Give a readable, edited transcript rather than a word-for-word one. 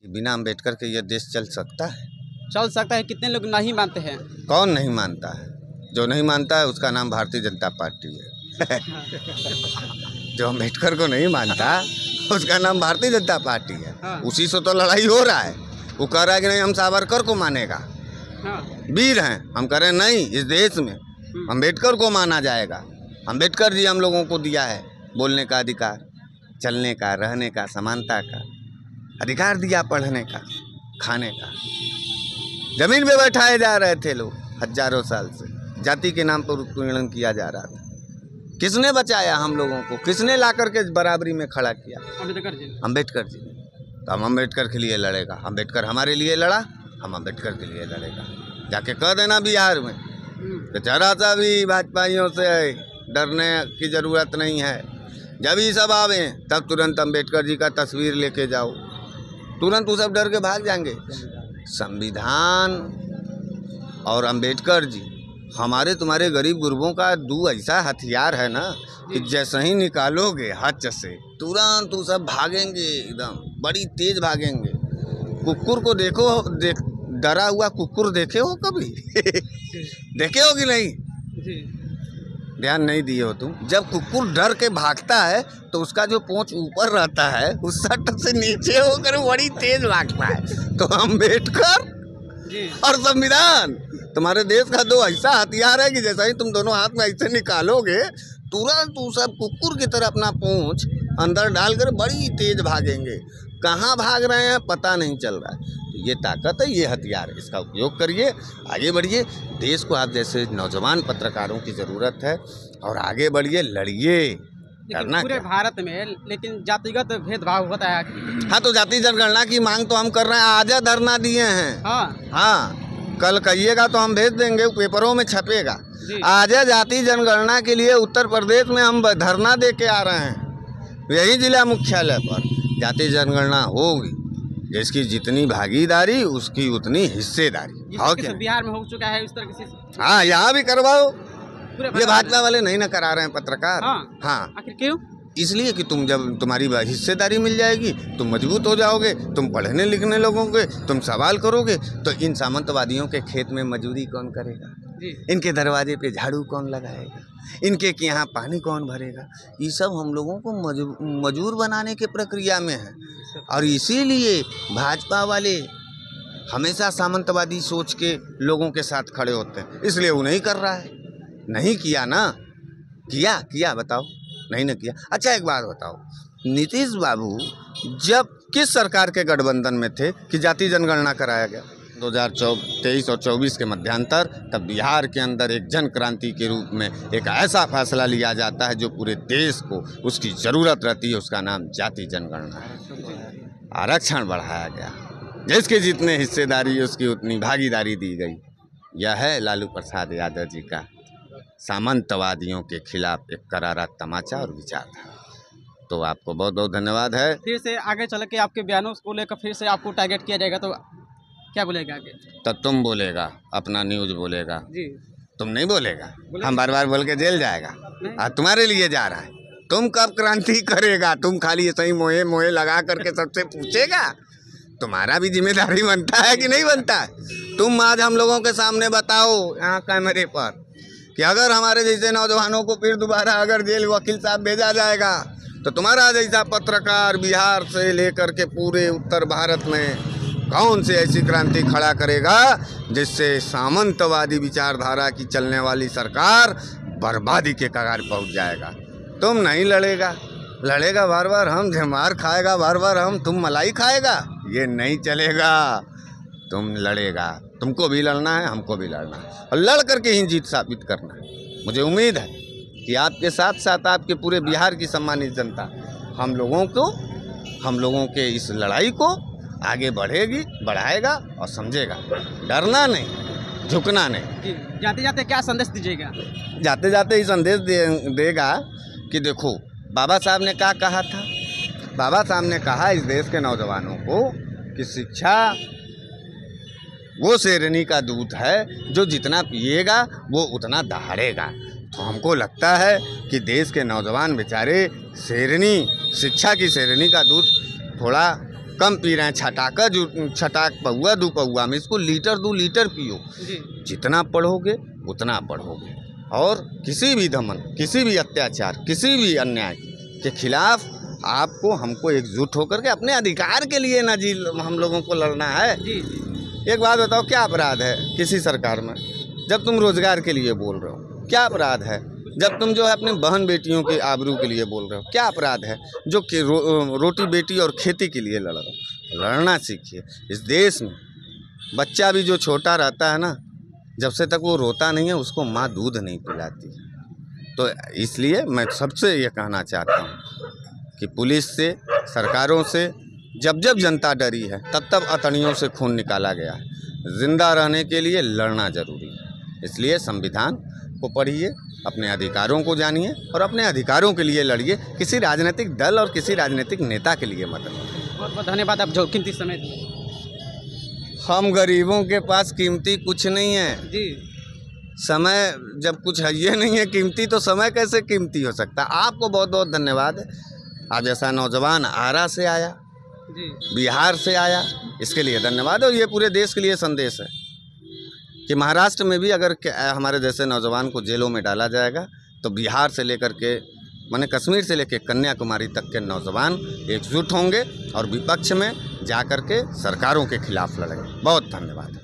बिना अम्बेडकर के ये देश चल सकता है? चल सकता है। कितने लोग नहीं मानते हैं? कौन नहीं मानता है? जो नहीं मानता है उसका नाम भारतीय जनता पार्टी है। जो अम्बेडकर को नहीं मानता उसका नाम भारतीय जनता पार्टी है। हाँ। उसी से तो लड़ाई हो रहा है। वो कह रहा है कि नहीं हम सावरकर को मानेगा, हाँ। वीर हैं। हम कह रहे हैं नहीं, इस देश में अम्बेडकर को माना जाएगा। अम्बेडकर जी हम लोगों को दिया है बोलने का अधिकार, चलने का, रहने का, समानता का अधिकार दिया, पढ़ने का, खाने का। जमीन पे बैठाए जा रहे थे लोग हजारों साल से, जाति के नाम पर उत्पीड़न किया जा रहा था। किसने बचाया हम लोगों को? किसने ला करके बराबरी में खड़ा किया? अम्बेडकर जी। अम्बेडकर जी ने। तो हम अम्बेडकर के लिए लड़ेगा। अम्बेडकर हमारे लिए लड़ा, हम अम्बेडकर के लिए लड़ेगा। जाके कह देना बिहार में कि जरा सा भी भाजपाइयों से डरने की ज़रूरत नहीं है। जब ये सब आवे तब तुरंत अम्बेडकर जी का तस्वीर लेके जाओ, तुरंत वो सब डर के भाग जाएंगे। संविधान और अम्बेडकर जी हमारे तुम्हारे गरीब गुरबों का दो ऐसा हथियार है ना कि जैसे ही निकालोगे हाथ से तुरंत वो सब भागेंगे, एकदम बड़ी तेज भागेंगे। कुकुर को देखो, डरा हुआ कुकुर देखे हो कभी? देखे हो कि नहीं? ध्यान नहीं दिए हो तुम। जब कुकुर डर के भागता है तो उसका जो पूंछ ऊपर रहता है उस सट से नीचे होकर बड़ी तेज भागता है। तो अम्बेडकर और संविधान तुम्हारे देश का दो ऐसा हथियार है कि जैसा ही तुम दोनों हाथ में ऐसे निकालोगे तुरंत वो सब कुकुर की तरह अपना पूंछ अंदर डालकर बड़ी तेज भागेंगे। कहाँ भाग रहे हैं पता नहीं चल रहा है। तो ये ताकत है, ये हथियार है, इसका उपयोग करिए, आगे बढ़िए। देश को आप जैसे नौजवान पत्रकारों की ज़रूरत है और आगे बढ़िए, लड़िए। करना पूरे भारत में लेकिन जातिगत भेदभाव होता है। हाँ, तो जाति जनगणना की मांग तो हम कर रहे हैं, आज धरना दिए हैं। हाँ, कल कहिएगा तो हम भेज देंगे, पेपरों में छपेगा। आज जाति जनगणना के लिए उत्तर प्रदेश में हम धरना दे के आ रहे हैं। यही जिला मुख्यालय पर जाति जनगणना होगी, जिसकी जितनी भागीदारी उसकी उतनी हिस्सेदारी। बिहार में हो चुका है इस तरह से। हाँ, यहाँ भी करवाओ। ये भाजपा वाले नहीं ना करा रहे हैं पत्रकार। हाँ। आखिर क्यों? इसलिए कि तुम जब तुम्हारी हिस्सेदारी मिल जाएगी तुम मजबूत हो जाओगे, तुम पढ़ने लिखने लगोगे, तुम सवाल करोगे। तो इन सामंतवादियों के खेत में मजदूरी कौन करेगा? इनके दरवाजे पे झाड़ू कौन लगाएगा? इनके यहाँ पानी कौन भरेगा? ये सब हम लोगों को मजबूर बनाने के प्रक्रिया में है। और इसीलिए भाजपा वाले हमेशा सामंतवादी सोच के लोगों के साथ खड़े होते हैं। इसलिए वो नहीं कर रहा है। नहीं किया ना, किया बताओ? नहीं ना किया। अच्छा एक बात बताओ, नीतीश बाबू जब किस सरकार के गठबंधन में थे कि जाति जनगणना कराया गया? 2023 और 24 के मध्यांतर, तब बिहार के अंदर एक जन क्रांति के रूप में एक ऐसा फैसला लिया जाता है जो पूरे देश को उसकी ज़रूरत रहती है। उसका नाम जाति जनगणना है। आरक्षण बढ़ाया गया, जिसकी जितने हिस्सेदारी उसकी उतनी भागीदारी दी गई। यह है लालू प्रसाद यादव जी का सामंतवादियों के खिलाफ एक करारा तमाचा और विचारधारा। तो आपको बहुत बहुत धन्यवाद है। फिर से आगे चल के आपके बयानों को लेकर फिर से आपको टारगेट किया जाएगा तो क्या बोलेगा आगे? तब तुम बोलेगा, अपना न्यूज़ बोलेगा जी। तुम नहीं बोलेगा। हम बार बार बोल के जेल जाएगा। तुम्हारे लिए जा रहा है। तुम कब क्रांति करेगा? तुम खाली ऐसे ही मोहे लगा करके सबसे पूछेगा? तुम्हारा भी जिम्मेदारी बनता है कि नहीं बनता है? तुम आज हम लोगों के सामने बताओ यहाँ कैमरे पर कि अगर हमारे जैसे नौजवानों को फिर दोबारा अगर जेल वकील साहब भेजा जाएगा तो तुम्हारा जैसा पत्रकार बिहार से लेकर के पूरे उत्तर भारत में कौन सी ऐसी क्रांति खड़ा करेगा जिससे सामंतवादी विचारधारा की चलने वाली सरकार बर्बादी के कगार पहुंच जाएगा? तुम नहीं लड़ेगा बार बार हम, मार खाएगा बार बार हम, तुम मलाई खाएगा। ये नहीं चलेगा। तुम लड़ेगा, तुमको भी लड़ना है, हमको भी लड़ना है और लड़ करके ही जीत साबित करना है। मुझे उम्मीद है कि आपके साथ साथ आपके पूरे बिहार की सम्मानित जनता हम लोगों के इस लड़ाई को आगे बढ़ाएगा और समझेगा। डरना नहीं, झुकना नहीं। जाते जाते क्या संदेश दीजिएगा? जाते जाते ही संदेश देगा कि देखो बाबा साहब ने क्या कहा था। बाबा साहब ने कहा इस देश के नौजवानों को कि शिक्षा वो शेरनी का दूध है जो जितना पिएगा वो उतना दहाड़ेगा। तो हमको लगता है कि देश के नौजवान बेचारे शिक्षा की शेरनी का दूध थोड़ा कम पी रहे हैं, छटाक पौआ दो पौआ में इसको लीटर 2 लीटर पियो। जी जितना पढ़ोगे उतना पढ़ोगे, और किसी भी दमन, किसी भी अत्याचार, किसी भी अन्याय के खिलाफ आपको हमको एकजुट होकर के अपने अधिकार के लिए ना जी हम लोगों को लड़ना है। जी जी एक बात बताओ, क्या अपराध है किसी सरकार में जब तुम रोजगार के लिए बोल रहे हो? क्या अपराध है जब तुम जो है अपनी बहन बेटियों की आबरू के लिए बोल रहे हो? क्या अपराध है जो कि रोटी बेटी और खेती के लिए लड़ रहे हो? लड़ना सीखिए। इस देश में बच्चा भी जो छोटा रहता है ना, जब से तक वो रोता नहीं है उसको माँ दूध नहीं पिलाती। तो इसलिए मैं सबसे ये कहना चाहता हूँ कि पुलिस से, सरकारों से जब जब जनता डरी है तब तब अतड़ियों से खून निकाला गया है। जिंदा रहने के लिए लड़ना जरूरी है। इसलिए संविधान को पढ़िए, अपने अधिकारों को जानिए और अपने अधिकारों के लिए लड़िए। किसी राजनीतिक दल और किसी राजनीतिक नेता के लिए मत लड़िए। बहुत बहुत धन्यवाद, आप जो कीमती समय दिए। हम गरीबों के पास कीमती कुछ नहीं है। जी समय जब कुछ है ये नहीं है कीमती, तो समय कैसे कीमती हो सकता? आपको बहुत बहुत धन्यवाद। आज ऐसा नौजवान आरा से आया, जी बिहार से आया, इसके लिए धन्यवाद। और ये पूरे देश के लिए संदेश है कि महाराष्ट्र में भी अगर हमारे जैसे नौजवान को जेलों में डाला जाएगा तो बिहार से लेकर के माने कश्मीर से लेकर कन्याकुमारी तक के नौजवान एकजुट होंगे और विपक्ष में जा कर के सरकारों के खिलाफ लड़ेंगे। बहुत धन्यवाद।